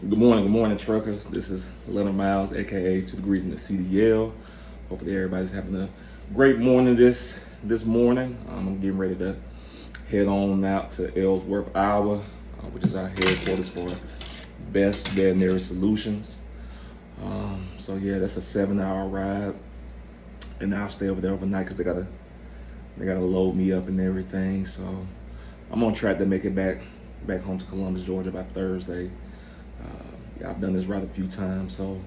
Good morning, truckers. This is Leonard Miles, aka 2 Degrees in the CDL. Hopefully, everybody's having a great morning this morning. I'm getting ready to head on out to Ellsworth, Iowa, which is our headquarters for Best Veterinary Solutions. So yeah, that's a 7-hour ride, and I'll stay over there overnight because they gotta load me up and everything. So I'm on track to make it back home to Columbus, Georgia by Thursday. Yeah, I've done this route a few times, so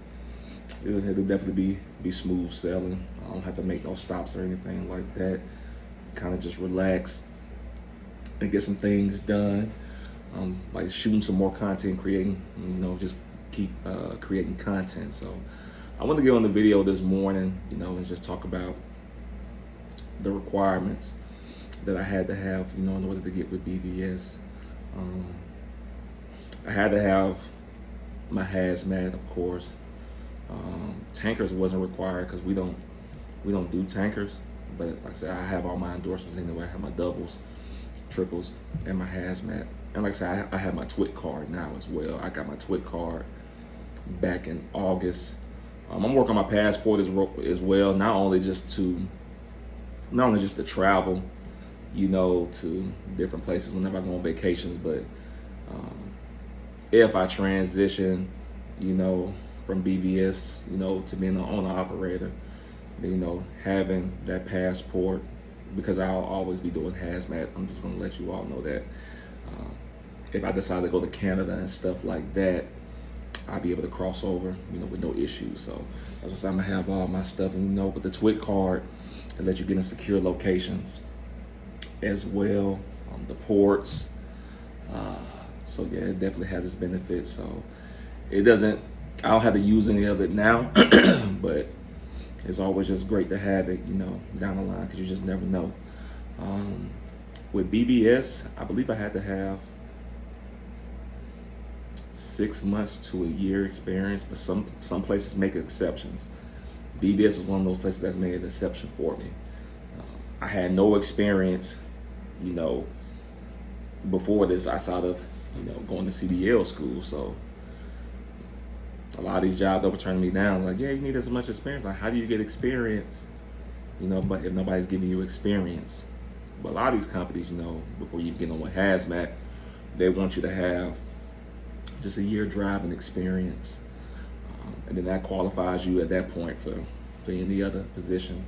it'll definitely be smooth sailing. I don't have to make no stops or anything like that. Kind of just relax and get some things done, like shooting some more content, creating, just keep creating content. So I want to get on the video this morning, and just talk about the requirements that I had to have, in order to get with BVS. I had to have my hazmat, of course. Tankers wasn't required because we don't do tankers. But like I said, I have all my endorsements anyway. I have my doubles, triples, and my hazmat. And like I said, I have my TWIC card now as well. I got my TWIC card back in August. I'm working on my passport as well, not only just to travel, to different places whenever I go on vacations, but if I transition, from BVS, to being an owner operator, having that passport, because I'll always be doing hazmat. I'm just gonna let you all know that if I decide to go to Canada and stuff like that, I'll be able to cross over, with no issues. So that's why I'm gonna have all my stuff, and with the TWIC card, and let you get in secure locations as well, the ports. So yeah, it definitely has its benefits. So I don't have to use any of it now, but it's always just great to have it, down the line, because you just never know. With BVS, I believe I had to have 6 months to a year experience, but some places make exceptions. BVS was one of those places that's made an exception for me. I had no experience, before this outside of going to CDL school. So a lot of these jobs that were turning me down, like, yeah, you need as much experience. Like, how do you get experience? But if nobody's giving you experience. But a lot of these companies, before you get on with hazmat, they want you to have just a year driving experience. And then that qualifies you at that point for any other position.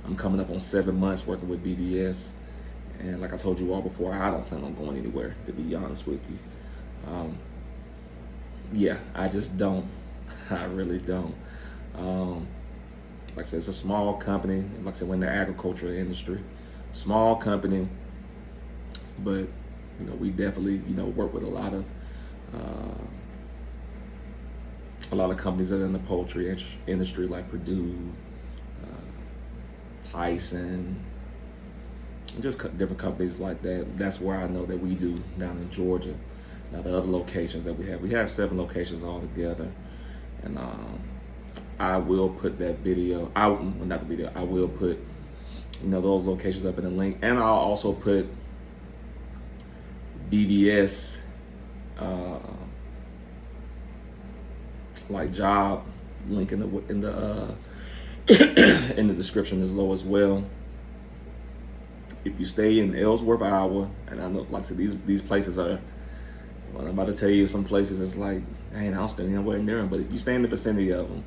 I'm coming up on 7 months working with BVS. And like I told you all before, I don't plan on going anywhere, to be honest with you. Yeah, I just don't. I really don't. Like I said, it's a small company. Like I said, we're in the agricultural industry. Small company, but we definitely work with a lot of companies that are in the poultry industry, like Purdue, Tyson, just different companies like that. That's where I know that we do down in Georgia. Now the other locations that we have 7 locations altogether, and I will put that video out. Well, not the video. I will put those locations up in the link, and I'll also put BVS like job link in the in the description as low as well. If you stay in Ellsworth, Iowa, and I know, like I said, these places are, well, I'm about to tell you, some places it's like, dang, I don't stay anywhere near them. But if you stay in the vicinity of them,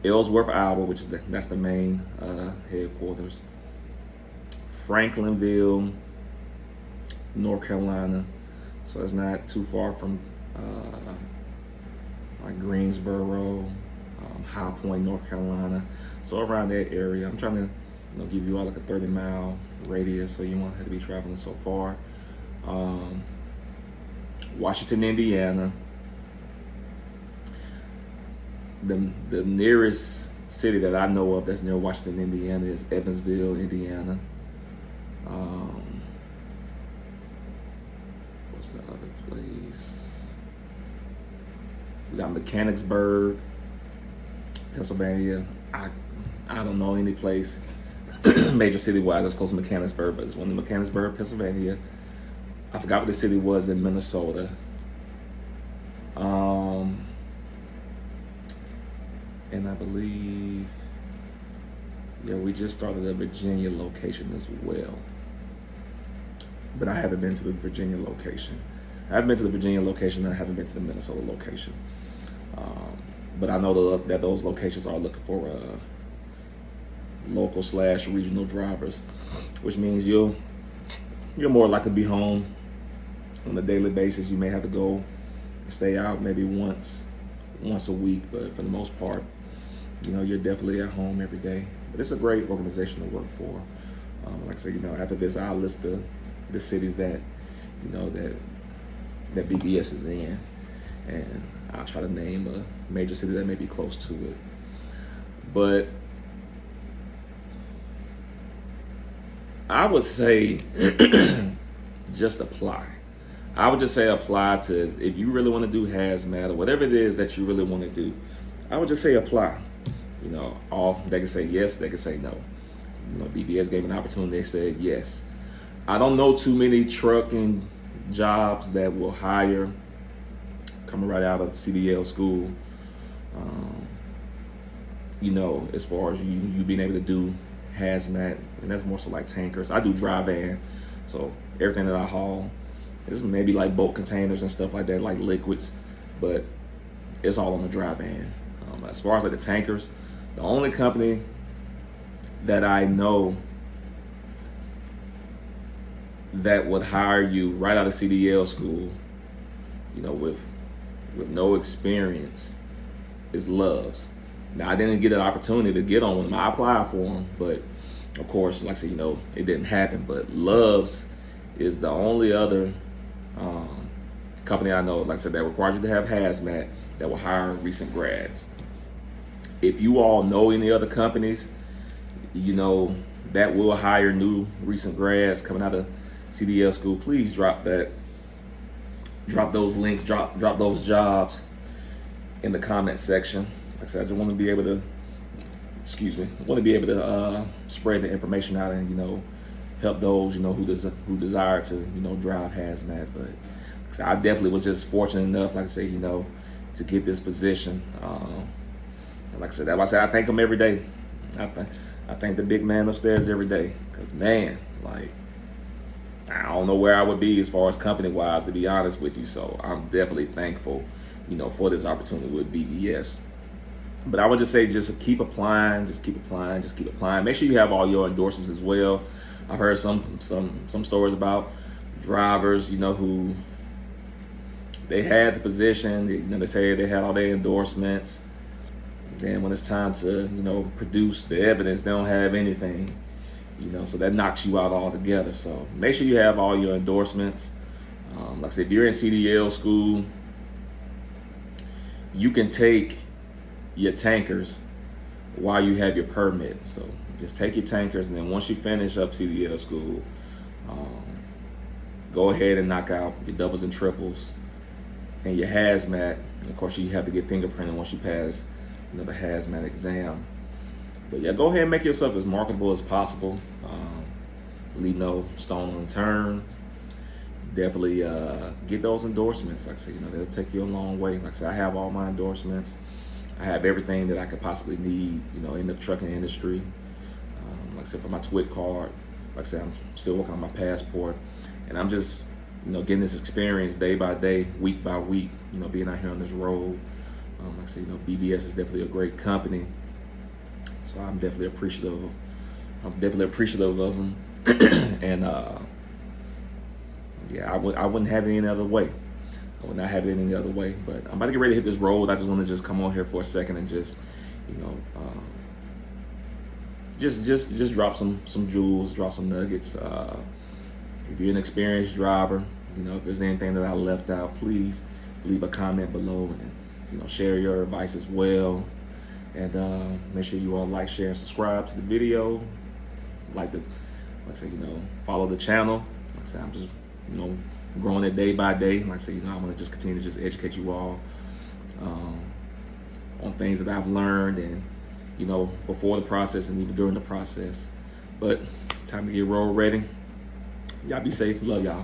Ellsworth, Iowa, which is that's the main headquarters. Franklinville, North Carolina, so it's not too far from like Greensboro, High Point, North Carolina. So around that area, I'm trying to give you all like a 30-mile radius, so you won't have to be traveling so far. Washington, Indiana. The nearest city that I know of that's near Washington, Indiana is Evansville, Indiana. What's the other place? We got Mechanicsburg, Pennsylvania. I don't know any place major city-wise that's close to Mechanicsburg, but it's one in Mechanicsburg, Pennsylvania. I forgot what the city was in Minnesota. And I believe, yeah, we just started a Virginia location as well. But I haven't been to the Virginia location. I haven't been to the Virginia location, and I haven't been to the Minnesota location. But I know that those locations are looking for local/regional drivers, which means you're more likely to be home on a daily basis. You may have to go and stay out maybe once a week, but for the most part, you're definitely at home every day. But it's a great organization to work for. Like I said, after this, I'll list the cities that that BBS is in, and I'll try to name a major city that may be close to it. But I would say just apply. I would just say apply to, if you really want to do hazmat or whatever it is that you really want to do, I would just say apply. They can say yes, they can say no. BBS gave me an opportunity, they said yes. I don't know too many trucking jobs that will hire coming right out of CDL school. As far as you being able to do hazmat, and that's more so like tankers. I do dry van, so everything that I haul is maybe like bulk containers and stuff like that, like liquids, but it's all on the dry van. As far as like the tankers, the only company that I know that would hire you right out of CDL school, with no experience, is Love's. Now, I didn't get an opportunity to get on with them. I applied for them, but of course, like I said, it didn't happen. But Love's is the only other company I know, like I said, that requires you to have hazmat, that will hire recent grads. If you all know any other companies, that will hire new recent grads coming out of CDL school, please drop those links, drop those jobs in the comment section. Like I said, I just want to be able to, spread the information out and, help those, who desire to, drive hazmat. But like I said, I definitely was just fortunate enough, like I say, to get this position. And like I said, that's why I say I thank him every day. I thank the big man upstairs every day, because man, like, I don't know where I would be as far as company-wise, to be honest with you. So I'm definitely thankful, for this opportunity with BBS. But I would just say, just keep applying, just keep applying. Make sure you have all your endorsements as well. I've heard some stories about drivers, who they had the position, they say they had all their endorsements. Then when it's time to, produce the evidence, they don't have anything. So that knocks you out altogether. So make sure you have all your endorsements. Like I said, if you're in CDL school, you can take your tankers while you have your permit. So just take your tankers, and then once you finish up CDL school, go ahead and knock out your doubles and triples and your hazmat. And of course, you have to get fingerprinted once you pass, the hazmat exam. But yeah, go ahead and make yourself as marketable as possible. Leave no stone unturned. Definitely get those endorsements. Like I said, they'll take you a long way. Like I said, I have all my endorsements. I have everything that I could possibly need, in the trucking industry. Like I said, for my TWIC card, like I said, I'm still working on my passport. And I'm just, getting this experience day by day, week by week, being out here on this road. Like I said, BBS is definitely a great company. So I'm definitely appreciative of them. And yeah, I wouldn't have it any other way. I would not have it any other way. But I'm about to get ready to hit this road. I just want to just come on here for a second and just, just drop some jewels, drop some nuggets. If you're an experienced driver, if there's anything that I left out, please leave a comment below and share your advice as well. And make sure you all like, share, and subscribe to the video. Follow the channel. Like I said, I'm just, growing it day by day. Like I said, I want to just continue to just educate you all on things that I've learned, and before the process and even during the process. But time to get road ready. Y'all be safe. Love y'all.